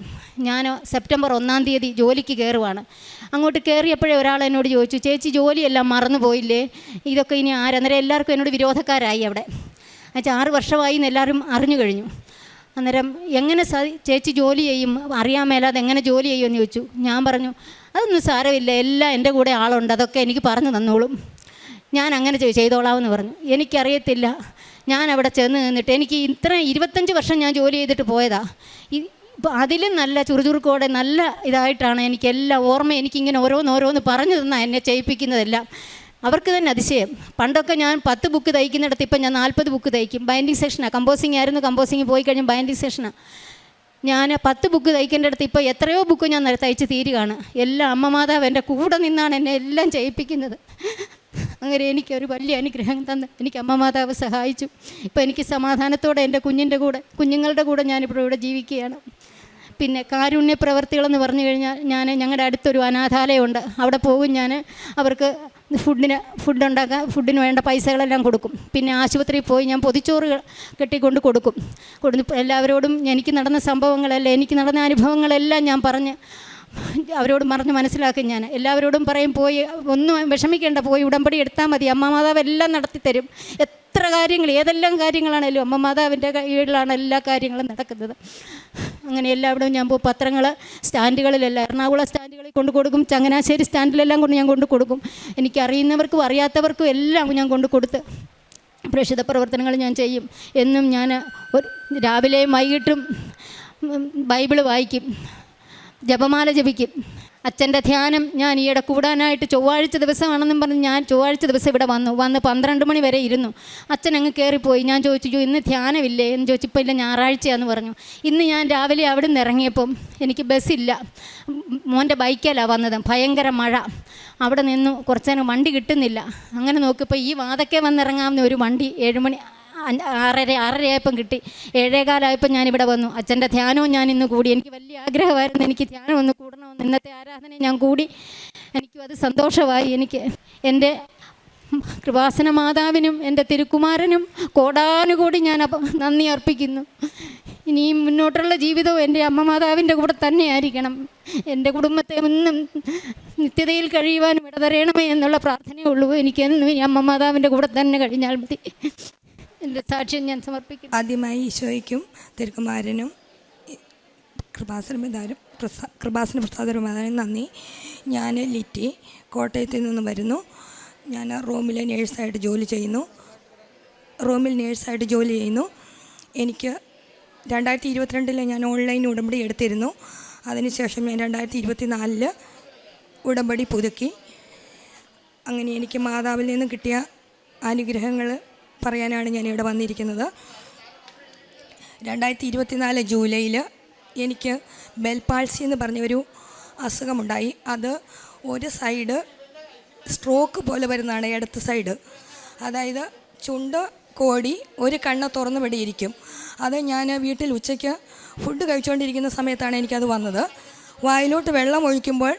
Speaker 2: ഞാൻ സെപ്റ്റംബർ 1-ാം തീയതി ജോലിക്ക് കയറുവാണ്. അങ്ങോട്ട് കയറിയപ്പോഴേ ഒരാൾ എന്നോട് ചോദിച്ചു, ചേച്ചി ജോലിയെല്ലാം മറന്നു പോയില്ലേ, ഇതൊക്കെ ഇനി അന്നേരം എല്ലാവർക്കും എന്നോട് വിരോധക്കാരായി. അവിടെ 6 വർഷമായി എന്ന് എല്ലാവരും അറിഞ്ഞു കഴിഞ്ഞു. അന്നേരം എങ്ങനെ ചേച്ചി ജോലി ചെയ്യും, അറിയാൻ മേലാതെ എങ്ങനെ ജോലി ചെയ്യുമെന്ന് ചോദിച്ചു. ഞാൻ പറഞ്ഞു, അതൊന്നും സാരമില്ല, എല്ലാം എൻ്റെ കൂടെ ആളുണ്ട്, അതൊക്കെ എനിക്ക് പറഞ്ഞു തന്നോളും, ഞാൻ അങ്ങനെ ചെയ്തോളാമെന്ന് പറഞ്ഞു. എനിക്കറിയത്തില്ല. ഞാൻ അവിടെ ചെന്ന് നിന്നിട്ട് എനിക്ക് 25 വർഷം ഞാൻ ജോലി ചെയ്തിട്ട് പോയതാ. ഇപ്പോൾ അതിലും നല്ല ചുറുചുറുക്കോടെ നല്ല ഇതായിട്ടാണ് എനിക്കെല്ലാം ഓർമ്മ. എനിക്കിങ്ങനെ ഓരോന്ന് പറഞ്ഞു തന്നാൽ എന്നെ ചെയ്യിപ്പിക്കുന്നതെല്ലാം അവർക്ക് തന്നെ അതിശയം. പണ്ടൊക്കെ ഞാൻ 10 ബുക്ക് തയ്ക്കുന്നിടത്ത് ഇപ്പം ഞാൻ 40 ബുക്ക് തയ്ക്കും. ബൈൻഡിങ് സെഷനാണ്. കമ്പോസിങ് ആയിരുന്നു. കമ്പോസിങ് പോയി കഴിഞ്ഞ് ബൈൻഡിങ് സെഷനാണ്. ഞാൻ 10 ബുക്ക് തയ്ക്കേണ്ടടുത്ത് ഇപ്പോൾ എത്രയോ ബുക്ക് ഞാൻ തയ്ച്ച് തീരുകയാണ്. എല്ലാം അമ്മ മാതാവ് എൻ്റെ കൂടെ നിന്നാണ് എന്നെ എല്ലാം ചെയ്യിപ്പിക്കുന്നത്. അങ്ങനെ എനിക്കൊരു വലിയ അനുഗ്രഹം തന്ന് എനിക്ക് അമ്മ മാതാവ് സഹായിച്ചു. ഇപ്പോൾ എനിക്ക് സമാധാനത്തോടെ എൻ്റെ കുഞ്ഞുങ്ങളുടെ കൂടെ ഞാനിവിടെ ജീവിക്കുകയാണ്. പിന്നെ കാരുണ്യ പ്രവർത്തികളെന്ന് പറഞ്ഞു കഴിഞ്ഞാൽ ഞങ്ങളുടെ അടുത്തൊരു അനാഥാലയമുണ്ട്. അവിടെ പോകും ഞാൻ. അവർക്ക് ഫുഡിന് വേണ്ട പൈസകളെല്ലാം കൊടുക്കും. പിന്നെ ആശുപത്രിയിൽ പോയി ഞാൻ പൊതിച്ചോറ് കെട്ടിക്കൊണ്ട് കൊടുക്കും. എല്ലാവരോടും എനിക്ക് നടന്ന സംഭവങ്ങളെല്ലാം, എനിക്ക് നടന്ന അനുഭവങ്ങളെല്ലാം ഞാൻ അവരോട് പറഞ്ഞ് മനസ്സിലാക്കും. ഞാൻ എല്ലാവരോടും പറയും, പോയി ഒന്നും വിഷമിക്കേണ്ട, പോയി ഉടമ്പടി എടുത്താൽ മതി, അമ്മ മാതാവ് എല്ലാം നടത്തിത്തരും. എത്ര കാര്യങ്ങൾ, ഏതെല്ലാം കാര്യങ്ങളാണേലും അമ്മ മാതാവിൻ്റെ കീഴിലാണ് എല്ലാ കാര്യങ്ങളും നടക്കുന്നത്. അങ്ങനെ എല്ലാവിടും ഞാൻ പോയി പത്രങ്ങൾ സ്റ്റാൻഡുകളിലെല്ലാം, എറണാകുളം സ്റ്റാൻഡുകളിൽ കൊണ്ട് കൊടുക്കും, ചങ്ങനാശ്ശേരി സ്റ്റാൻഡിലെല്ലാം ഞാൻ കൊണ്ട് കൊടുക്കും. എനിക്കറിയുന്നവർക്കും അറിയാത്തവർക്കും എല്ലാം ഞാൻ കൊണ്ട് കൊടുത്ത് പ്രേക്ഷിത പ്രവർത്തനങ്ങൾ ഞാൻ ചെയ്യും. എന്നും ഞാൻ രാവിലെയും വൈകിട്ടും ബൈബിള് വായിക്കും, ജപമാല ജപിക്കും. അച്ഛൻ്റെ ധ്യാനം ഞാൻ ഈയിടെ കൂടാനായിട്ട് ചൊവ്വാഴ്ച ദിവസമാണെന്നും പറഞ്ഞ് ഞാൻ ചൊവ്വാഴ്ച ദിവസം ഇവിടെ വന്ന് 12 മണി വരെ ഇരുന്നു. അച്ഛൻ അങ്ങ് കയറിപ്പോയി. ഞാൻ ചോദിച്ചു, ഇന്ന് ധ്യാനമില്ലേ എന്ന് ചോദിച്ചപ്പോൾ ഇല്ല, ഞായറാഴ്ചയാണെന്ന് പറഞ്ഞു. ഇന്ന് ഞാൻ രാവിലെ അവിടെ നിന്ന് ഇറങ്ങിയപ്പം എനിക്ക് ബസ്സില്ല, മോൻ്റെ ബൈക്കിലാണ് വന്നത്. ഭയങ്കര മഴ. അവിടെ നിന്നു കുറച്ച് നേരം വണ്ടി കിട്ടുന്നില്ല. അങ്ങനെ നോക്കിയപ്പോൾ ഈ വാതക്കെ വന്നിറങ്ങാവുന്ന ഒരു വണ്ടി 7 മണി 6:30 ആയപ്പം കിട്ടി. 7:15 ഞാനിവിടെ വന്നു. അച്ഛൻ്റെ ധ്യാനവും ഞാൻ ഇന്ന് കൂടി. എനിക്ക് വലിയ ആഗ്രഹമായിരുന്നു എനിക്ക് ധ്യാനം ഒന്ന് കൂടണമെന്ന്. ഇന്നത്തെ ആരാധന ഞാൻ കൂടി. എനിക്കും അത് സന്തോഷമായി. എനിക്ക് എൻ്റെ കൃപാസന മാതാവിനും എൻ്റെ തിരുക്കുമാരനും കോടാനുകൂടി ഞാൻ നന്ദി അർപ്പിക്കുന്നു. ഇനിയും മുന്നോട്ടുള്ള ജീവിതവും എൻ്റെ അമ്മ മാതാവിൻ്റെ കൂടെ തന്നെയായിരിക്കണം. എൻ്റെ കുടുംബത്തെ ഒന്നും നിത്യതയിൽ കഴിയുവാനും ഇടതരയണമേ എന്നുള്ള പ്രാർത്ഥനയേ ഉള്ളൂ. എനിക്കെന്നും ഈ അമ്മ മാതാവിൻ്റെ കൂടെ തന്നെ കഴിഞ്ഞാൽ മതി. എൻ്റെ സാക്ഷ്യം ഞാൻ സമർപ്പിക്കുന്നു.
Speaker 3: ആദ്യമായി ഈശോയ്ക്കും തിരുക്കുമാരനും കൃപാസന പ്രസാദരുമാതാവിനും നന്ദി. ഞാൻ ലിറ്റി കോട്ടയത്തിൽ നിന്ന് വരുന്നു. ഞാൻ റൂമിൽ നേഴ്സായിട്ട് ജോലി ചെയ്യുന്നു. എനിക്ക് 2022 ഞാൻ ഓൺലൈൻ ഉടമ്പടി എടുത്തിരുന്നു. അതിനുശേഷം ഞാൻ 2024 ഉടമ്പടി പുതുക്കി. അങ്ങനെ എനിക്ക് മാതാവിൽ നിന്ന് കിട്ടിയ അനുഗ്രഹങ്ങൾ പറയാനാണ് ഞാനിവിടെ വന്നിരിക്കുന്നത്. 2024 ജൂലൈയിൽ എനിക്ക് ബെൽപാൾസി എന്ന് പറഞ്ഞൊരു അസുഖമുണ്ടായി. അത് ഒരു സൈഡ് സ്ട്രോക്ക് പോലെ വരുന്നതാണ്, ഇടത്ത് സൈഡ്. അതായത് ചുണ്ട് കോടി ഒരു കണ്ണ് തുറന്നു പിടിയിരിക്കും. അത് ഞാൻ വീട്ടിൽ ഉച്ചയ്ക്ക് ഫുഡ് കഴിച്ചുകൊണ്ടിരിക്കുന്ന സമയത്താണ് എനിക്കത് വന്നത്. വായിലോട്ട് വെള്ളം ഒഴിക്കുമ്പോൾ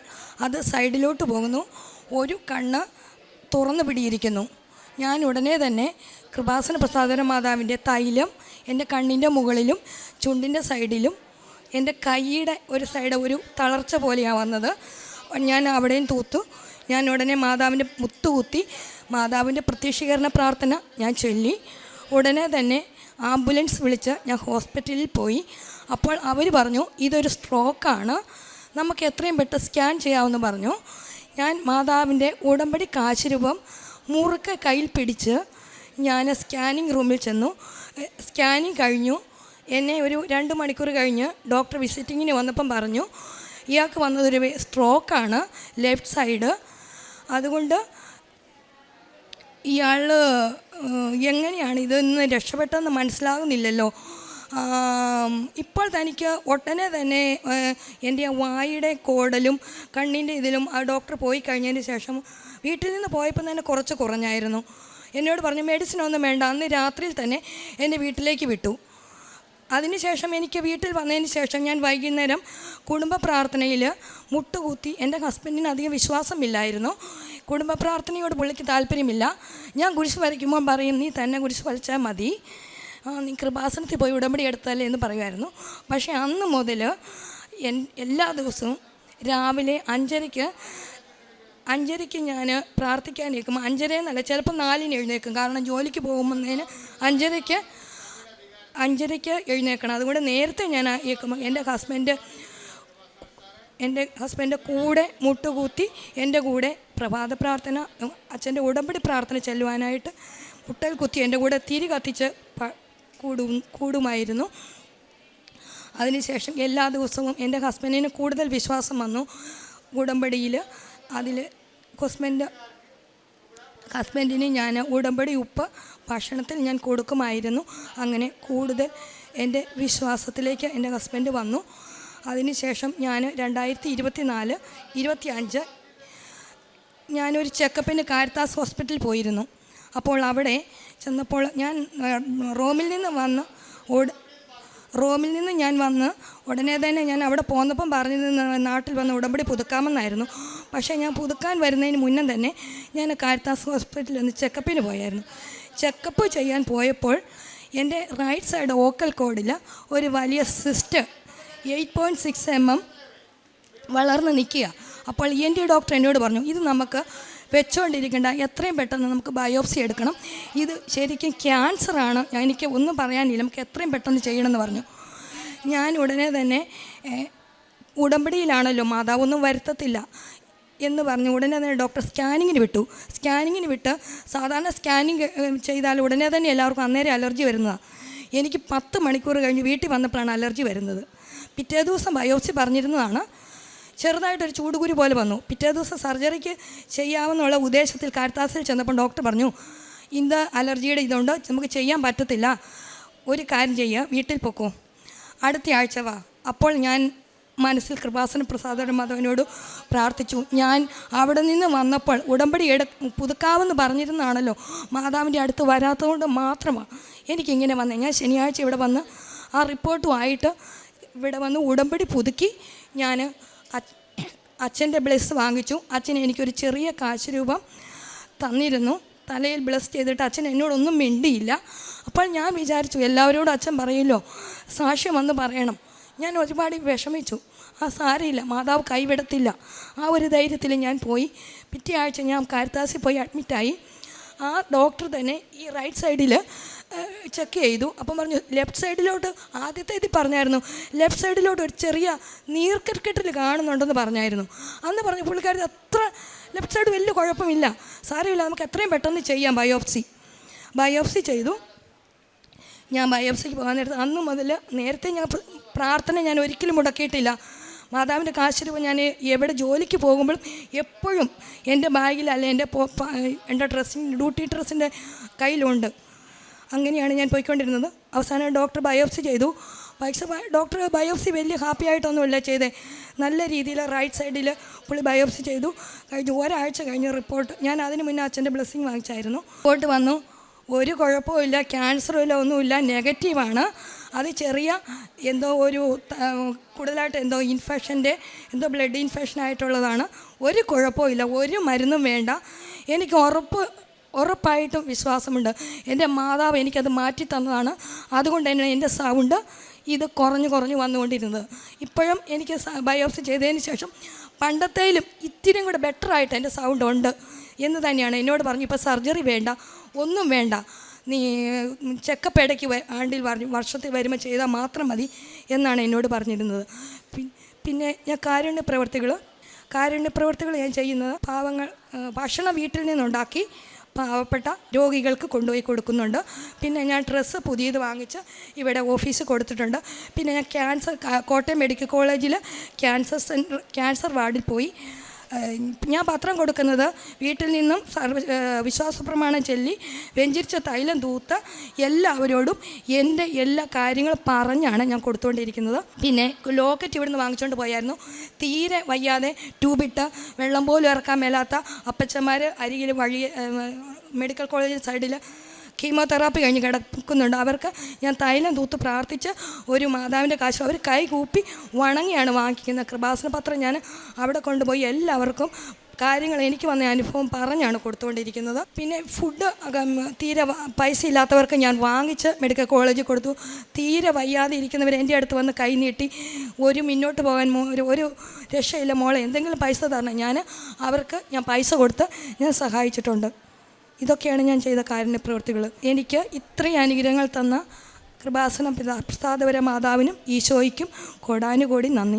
Speaker 3: അത് സൈഡിലോട്ട് പോകുന്നു, ഒരു കണ്ണ് തുറന്നു പിടിയിരിക്കുന്നു. ഞാൻ ഉടനെ തന്നെ കൃപാസന പ്രസാദന മാതാവിൻ്റെ തൈലം എൻ്റെ കണ്ണിൻ്റെ മുകളിലും ചുണ്ടിൻ്റെ സൈഡിലും എൻ്റെ കൈയുടെ ഒരു സൈഡ് ഒരു തളർച്ച പോലെയാണ് വന്നത്. ഞാൻ അവിടെയും തൂത്തു. ഞാൻ ഉടനെ മാതാവിൻ്റെ മുത്തുകുത്തി മാതാവിൻ്റെ പ്രത്യക്ഷീകരണ പ്രാർത്ഥന ഞാൻ ചൊല്ലി. ഉടനെ തന്നെ ആംബുലൻസ് വിളിച്ച് ഞാൻ ഹോസ്പിറ്റലിൽ പോയി. അപ്പോൾ അവർ പറഞ്ഞു ഇതൊരു സ്ട്രോക്കാണ്, നമുക്ക് എത്രയും പെട്ടെന്ന് സ്കാൻ ചെയ്യാമെന്ന് പറഞ്ഞു. ഞാൻ മാതാവിൻ്റെ ഉടമ്പടി കാശുരൂപം മുറുക്കെ കയ്യിൽ പിടിച്ച് ഞാൻ സ്കാനിങ് റൂമിൽ ചെന്നു. സ്കാനിങ് കഴിഞ്ഞു. എന്നെ ഒരു 2 മണിക്കൂർ കഴിഞ്ഞ് ഡോക്ടർ വിസിറ്റിങ്ങിന് വന്നപ്പം പറഞ്ഞു ഇയാൾക്ക് വന്നതൊരു സ്ട്രോക്കാണ് ലെഫ്റ്റ് സൈഡ്. അതുകൊണ്ട് ഇയാൾ എങ്ങനെയാണ് ഇതൊന്ന് രക്ഷപ്പെട്ടെന്ന് മനസ്സിലാകുന്നില്ലല്ലോ. ഇപ്പോൾ തനിക്ക് ഒട്ടനെ തന്നെ എൻ്റെ വായുടെ കോടലും കണ്ണിൻ്റെ ഇതിലും ആ ഡോക്ടർ പോയി കഴിഞ്ഞതിന് ശേഷം വീട്ടിൽ നിന്ന് പോയപ്പോൾ തന്നെ കുറച്ച് കുറഞ്ഞായിരുന്നു. എന്നോട് പറഞ്ഞു മെഡിസിനൊന്നും വേണ്ട. അന്ന് രാത്രിയിൽ തന്നെ എന്നെ വീട്ടിലേക്ക് വിട്ടു. അതിനുശേഷം എനിക്ക് വീട്ടിൽ വന്നതിന് ശേഷം ഞാൻ വൈകുന്നേരം കുടുംബ പ്രാർത്ഥനയിൽ മുട്ടുകുത്തി. എൻ്റെ ഹസ്ബൻഡിന് അധികം വിശ്വാസമില്ലായിരുന്നു. കുടുംബ പ്രാർത്ഥനയോട് പുള്ളിക്ക് താല്പര്യമില്ല. ഞാൻ കുരിശ് വരയ്ക്കുമ്പോൾ പറയും നീ തന്നെ കുരിശ് വരച്ചാൽ മതി, നീ കൃപാസനത്തിൽ പോയി ഉടമ്പടി എടുത്താലേ എന്ന് പറയുമായിരുന്നു. പക്ഷേ അന്ന് മുതൽ എല്ലാ ദിവസവും രാവിലെ 5:30 ഞാൻ പ്രാർത്ഥിക്കാൻ നിൽക്കും. 5:30 എന്നല്ല, ചിലപ്പോൾ 4-ന് എഴുന്നേൽക്കും. കാരണം ജോലിക്ക് പോകുമ്പോഴത്തേന് 5:30 എഴുന്നേൽക്കണം. അതുകൊണ്ട് നേരത്തെ ഞാൻ കേൾക്കുമ്പോൾ എൻ്റെ ഹസ്ബൻഡ് കൂടെ മുട്ടുകൂത്തി എൻ്റെ കൂടെ പ്രഭാത പ്രാർത്ഥന, അച്ഛൻ്റെ ഉടമ്പടി പ്രാർത്ഥന ചെല്ലുവാനായിട്ട് മുട്ടൽ കുത്തി എൻ്റെ കൂടെ തിരി കത്തിച്ച് കൂടുമായിരുന്നു. അതിനുശേഷം എല്ലാ ദിവസവും എൻ്റെ ഹസ്ബൻഡിന് കൂടുതൽ വിശ്വാസം വന്നു ഉടമ്പടിയിൽ. അതിൽ ഹസ്ബൻഡിന് ഞാൻ ഉടമ്പടി ഉപ്പ് ഭക്ഷണത്തിൽ ഞാൻ കൊടുക്കുമായിരുന്നു. അങ്ങനെ കൂടുതൽ എൻ്റെ വിശ്വാസത്തിലേക്ക് എൻ്റെ ഹസ്ബൻഡ് വന്നു. അതിനുശേഷം ഞാൻ 2024-25 ഞാനൊരു ചെക്കപ്പിന് കാരിത്താസ് ഹോസ്പിറ്റലിൽ പോയിരുന്നു. അപ്പോൾ അവിടെ ചെന്നപ്പോൾ ഞാൻ റോമിൽ നിന്ന് ഞാൻ വന്ന് ഉടനെ തന്നെ ഞാൻ അവിടെ പോന്നപ്പം പറഞ്ഞിരുന്ന നാട്ടിൽ വന്ന് ഉടമ്പടി പുതുക്കാമെന്നായിരുന്നു. പക്ഷേ ഞാൻ പുതുക്കാൻ വരുന്നതിന് മുന്നേ തന്നെ ഞാൻ കാരിത്താസ് ഹോസ്പിറ്റലിൽ നിന്ന് ചെക്കപ്പിന് പോയായിരുന്നു. ചെക്കപ്പ് ചെയ്യാൻ പോയപ്പോൾ എൻ്റെ റൈറ്റ് സൈഡ് വോക്കൽ കോഡിൽ ഒരു വലിയ സിസ്റ്റ് 8.6 mm വളർന്ന് നിൽക്കുക. അപ്പോൾ ENT ഡോക്ടർ എന്നോട് പറഞ്ഞു ഇത് നമുക്ക് വെച്ചുകൊണ്ടിരിക്കേണ്ട, എത്രയും പെട്ടെന്ന് നമുക്ക് ബയോപ്സി എടുക്കണം, ഇത് ശരിക്കും ക്യാൻസറാണ്, എനിക്ക് ഒന്നും പറയാനില്ല, നമുക്ക് എത്രയും പെട്ടെന്ന് ചെയ്യണമെന്ന് പറഞ്ഞു. ഞാൻ ഉടനെ തന്നെ ഉടമ്പടിയിലാണല്ലോ മാതാവൊന്നും വരുത്തത്തില്ല എന്ന് പറഞ്ഞ് ഉടനെ തന്നെ ഡോക്ടർ സ്കാനിങ്ങിന് വിട്ട് സാധാരണ സ്കാനിങ് ചെയ്താൽ ഉടനെ തന്നെ എല്ലാവർക്കും അന്നേരം അലർജി വരുന്നതാണ്. എനിക്ക് 10 മണിക്കൂർ കഴിഞ്ഞ് വീട്ടിൽ വന്നപ്പോഴാണ് അലർജി വരുന്നത്. പിറ്റേ ദിവസം ബയോപ്സി പറഞ്ഞിരുന്നതാണ്. ചെറുതായിട്ടൊരു ചൂടുകുരു പോലെ വന്നു. പിറ്റേ ദിവസം സർജറിക്ക് ചെയ്യാമെന്നുള്ള ഉദ്ദേശത്തിൽ കാരിത്താസിൽ ചെന്നപ്പോൾ ഡോക്ടർ പറഞ്ഞു, ഇത് അലർജിയുടെ ഇതുകൊണ്ട് നമുക്ക് ചെയ്യാൻ പറ്റത്തില്ല, ഒരു കാര്യം ചെയ്യുക, വീട്ടിൽ പൊക്കോ, അടുത്ത ആഴ്ച വാ. അപ്പോൾ ഞാൻ മനസ്സിൽ കൃപാസന പ്രസാദ മാധവനോട് പ്രാർത്ഥിച്ചു. ഞാൻ അവിടെ നിന്ന് വന്നപ്പോൾ ഉടമ്പടി പുതുക്കാമെന്ന് പറഞ്ഞിരുന്നാണല്ലോ, മാതാവിൻ്റെ അടുത്ത് വരാത്തതുകൊണ്ട് മാത്രമാണ് എനിക്കിങ്ങനെ വന്നത്. ഞാൻ ശനിയാഴ്ച ഇവിടെ വന്ന് ആ റിപ്പോർട്ടുമായിട്ട് ഇവിടെ വന്ന് ഉടമ്പടി പുതുക്കി ഞാൻ അച്ഛൻ്റെ ബ്ലെസ് വാങ്ങിച്ചു. അച്ഛൻ എനിക്കൊരു ചെറിയ കാശ് രൂപം തന്നിരുന്നു. തലയിൽ ബ്ലെസ് ചെയ്തിട്ട് അച്ഛൻ എന്നോടൊന്നും മിണ്ടിയില്ല. അപ്പോൾ ഞാൻ വിചാരിച്ചു എല്ലാവരോടും അച്ഛൻ പറയുമല്ലോ, സാക്ഷ്യം വന്ന് പറയണം. ഞാൻ ഒരുപാട് വിഷമിച്ചു. ആ സാരമില്ല, മാതാവ് കൈവിടത്തില്ല, ആ ഒരു ധൈര്യത്തിൽ ഞാൻ പോയി. പിറ്റേ ആഴ്ച ഞാൻ കാരിത്താസിൽ പോയി അഡ്മിറ്റായി. ആ ഡോക്ടർ തന്നെ ഈ റൈറ്റ് സൈഡിൽ ചെക്ക് ചെയ്തു. അപ്പം പറഞ്ഞു ലെഫ്റ്റ് സൈഡിലോട്ട്, ആദ്യത്തെ ഇതിൽ പറഞ്ഞായിരുന്നു ലെഫ്റ്റ് സൈഡിലോട്ട് ഒരു ചെറിയ നീർക്കെട്ടിൽ കാണുന്നുണ്ടെന്ന് പറഞ്ഞായിരുന്നു. അന്ന് പറഞ്ഞു പുള്ളിക്കാരി അത്ര ലെഫ്റ്റ് സൈഡ് വലിയ കുഴപ്പമില്ല, സാരമില്ല, നമുക്ക് എത്രയും പെട്ടെന്ന് ചെയ്യാം. ബയോപ്സി ചെയ്തു. ഞാൻ ബയോപ്സിക്ക് പോകാൻ നേരത്തെ അന്ന് മുതൽ നേരത്തെ ഞാൻ പ്രാർത്ഥന ഞാൻ ഒരിക്കലും മുടക്കിയിട്ടില്ല. മാതാവിൻ്റെ കാശ് രൂപ ഞാൻ എവിടെ ജോലിക്ക് പോകുമ്പോഴും എപ്പോഴും എൻ്റെ ബാഗിൽ അല്ലെ എൻ്റെ ഡ്യൂട്ടി ഡ്രസ്സിൻ്റെ കയ്യിലുണ്ട്. അങ്ങനെയാണ് ഞാൻ പോയിക്കൊണ്ടിരുന്നത്. അവസാനം ഡോക്ടർ ബയോപ്സി ചെയ്തു. ഡോക്ടർ ബയോപ്സി വലിയ ഹാപ്പി ആയിട്ടൊന്നുമില്ല ചെയ്തേ, നല്ല രീതിയിൽ റൈറ്റ് സൈഡിൽ പുള്ളി ബയോപ്സി ചെയ്തു. ഒരാഴ്ച കഴിഞ്ഞ് റിപ്പോർട്ട്, ഞാൻ അതിന് മുന്നേ അച്ഛൻ്റെ ബ്ലെസ്സിങ് വാങ്ങിച്ചായിരുന്നു. റിപ്പോർട്ട് വന്നു, ഒരു കുഴപ്പമില്ല, ക്യാൻസറുമില്ല, ഒന്നുമില്ല, നെഗറ്റീവാണ്. അത് ചെറിയ എന്തോ ഒരു കൂടുതലായിട്ട് എന്തോ ഇൻഫെക്ഷൻ്റെ ബ്ലഡ് ഇൻഫെക്ഷൻ ആയിട്ടുള്ളതാണ്. ഒരു കുഴപ്പമില്ല, ഒരു മരുന്നും വേണ്ട. എനിക്ക് ഉറപ്പായിട്ടും വിശ്വാസമുണ്ട് എൻ്റെ മാതാവ് എനിക്കത് മാറ്റി തന്നതാണ്. അതുകൊണ്ട് തന്നെ എൻ്റെ സൗണ്ട് ഇത് കുറഞ്ഞു വന്നുകൊണ്ടിരുന്നത്. ഇപ്പോഴും എനിക്ക് ബയോപ്സി ചെയ്തതിന് ശേഷം പണ്ടത്തേലും ഇത്തിരിയും കൂടെ ബെറ്ററായിട്ട് എൻ്റെ സൗണ്ട് ഉണ്ട് എന്ന് തന്നെയാണ് എന്നോട് പറഞ്ഞു. ഇപ്പോൾ സർജറി വേണ്ട, ഒന്നും വേണ്ട, നീ ചെക്കപ്പ് ഇടയ്ക്ക് ആണ്ടിൽ വർഷത്തിൽ വരുമ്പോൾ ചെയ്താൽ മാത്രം മതി എന്നാണ് എന്നോട് പറഞ്ഞിരുന്നത്. പിന്നെ ഞാൻ കാരുണ്യ പ്രവർത്തികൾ ഞാൻ ചെയ്യുന്നത്, പാവങ്ങൾ ഭക്ഷണം വീട്ടിൽ നിന്നുണ്ടാക്കി പാവപ്പെട്ട രോഗികൾക്ക് കൊണ്ടുപോയി കൊടുക്കുന്നുണ്ട്. പിന്നെ ഞാൻ ഡ്രസ്സ് പുതിയത് വാങ്ങിച്ച് ഇവിടെ ഓഫീസിൽ കൊടുത്തിട്ടുണ്ട്. പിന്നെ ഞാൻ കോട്ടയം മെഡിക്കൽ കോളേജിൽ ക്യാൻസർ വാർഡിൽ പോയി ഞാൻ പത്രം കൊടുക്കുന്നത് വീട്ടിൽ നിന്നും വിശ്വാസ പ്രമാണം ചൊല്ലി വെഞ്ചരിച്ച തൈലം തൂത്ത് എല്ലാവരോടും എൻ്റെ എല്ലാ കാര്യങ്ങളും പറഞ്ഞാണ് ഞാൻ കൊടുത്തുകൊണ്ടിരിക്കുന്നത്. പിന്നെ ലോക്കറ്റ് ഇവിടുന്ന് വാങ്ങിച്ചുകൊണ്ട് പോയായിരുന്നു. തീരെ വയ്യാതെ ട്യൂബിട്ട് വെള്ളം പോലും ഇറക്കാൻ മേലാത്ത അപ്പച്ചന്മാർ അരികിൽ മെഡിക്കൽ കോളേജ് സൈഡിൽ കീമോതെറാപ്പി കഴിഞ്ഞ് കിടക്കുന്നുണ്ട്. അവർക്ക് ഞാൻ തൈലം തൂത്ത് പ്രാർത്ഥിച്ച് ഒരു മാതാവിൻ്റെ കാശ് അവർ കൈ കൂപ്പി വണങ്ങിയാണ് വാങ്ങിക്കുന്നത്. കൃപാസന പത്രം ഞാൻ അവിടെ കൊണ്ടുപോയി എല്ലാവർക്കും കാര്യങ്ങൾ എനിക്ക് വന്ന അനുഭവം പറഞ്ഞാണ് കൊടുത്തുകൊണ്ടിരിക്കുന്നത്. പിന്നെ ഫുഡ് തീരെ പൈസ ഇല്ലാത്തവർക്ക് ഞാൻ വാങ്ങിച്ച് മെഡിക്കൽ കോളേജിൽ കൊടുത്തു. തീരെ വയ്യാതെ ഇരിക്കുന്നവർ എൻ്റെ അടുത്ത് വന്ന് കൈ നീട്ടി ഒരു മുന്നോട്ട് പോകാൻ ഒരു രക്ഷയില്ല മോളെ, എന്തെങ്കിലും പൈസ തരണം, അവർക്ക് ഞാൻ പൈസ കൊടുത്ത് ഞാൻ സഹായിച്ചിട്ടുണ്ട്. ഇതൊക്കെയാണ് ഞാൻ ചെയ്ത കാരുണ്യ പ്രവൃത്തികൾ. എനിക്ക് ഇത്രയും അനുഗ്രഹങ്ങൾ തന്ന കൃപാസന പ്രസാദപര മാതാവിനും ഈശോയ്ക്കും കോടാനുകോടി നന്ദി.